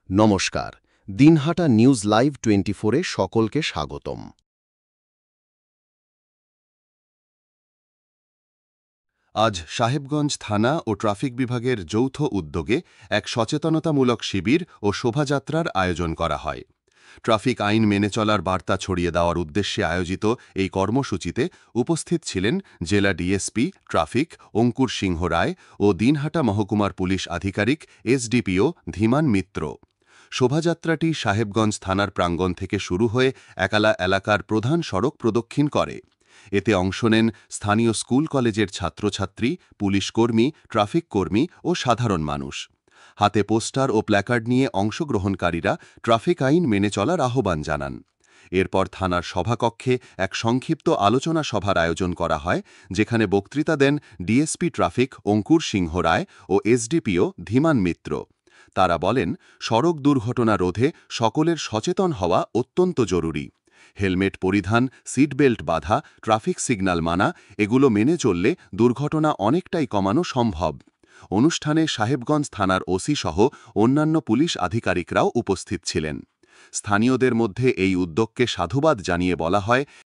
নমস্কার, Dinhata news live 24-এ সকলকে স্বাগতম। আজ সাহেবগঞ্জ থানা ও ট্রাফিক বিভাগের যৌথ উদ্যোগে এক সচেতনতামূলক শিবির ও শোভাযাত্রার আয়োজন করা হয়। ট্রাফিক আইন মেনে চলার বার্তা ছড়িয়ে দেওয়ার উদ্দেশ্যে আয়োজিত এই কর্মসূচিতে উপস্থিত ছিলেন জেলা ডিএসপি ট্রাফিক অঙ্কুর সিংহ রায় ও দিনহাটা মহকুমার পুলিশ আধিকারিক এসডিপিও ধীমান মিত্র। শোভাযাত্রাটি সাহেবগঞ্জ থানার প্রাঙ্গণ থেকে শুরু হয়ে একালা এলাকার প্রধান সড়ক প্রদক্ষিণ করে। এতে অংশ নেন স্থানীয় স্কুল কলেজের ছাত্রছাত্রী, পুলিশ কর্মী, ট্রাফিক কর্মী ও সাধারণ মানুষ। হাতে পোস্টার ও প্ল্যাকার্ড নিয়ে অংশগ্রহণকারীরা ট্রাফিক আইন মেনে চলার আহ্বান জানান। এরপর থানার সভাকক্ষে এক সংক্ষিপ্ত আলোচনা সভার আয়োজন করা হয়, যেখানে বক্তৃতা দেন ডিএসপি ট্রাফিক অঙ্কুর সিংহ রায় ও এসডিপিও ধীমান মিত্র। তারা বলেন, সড়ক দুর্ঘটনা রোধে সকলের সচেতন হওয়া অত্যন্ত জরুরি। হেলমেট পরিধান, সিট বেল্ট বাঁধা, ট্রাফিক সিগন্যাল মানা এগুলো মেনে চললে দুর্ঘটনা অনেকটাই কমানো সম্ভব। অনুষ্ঠানে সাহেবগঞ্জ থানার ওসি সহ অন্যান্য পুলিশ আধিকারিকরাও উপস্থিত ছিলেন। স্থানীয়দের মধ্যে এই উদ্যোগকে সাধুবাদ জানিয়ে বলা হয়,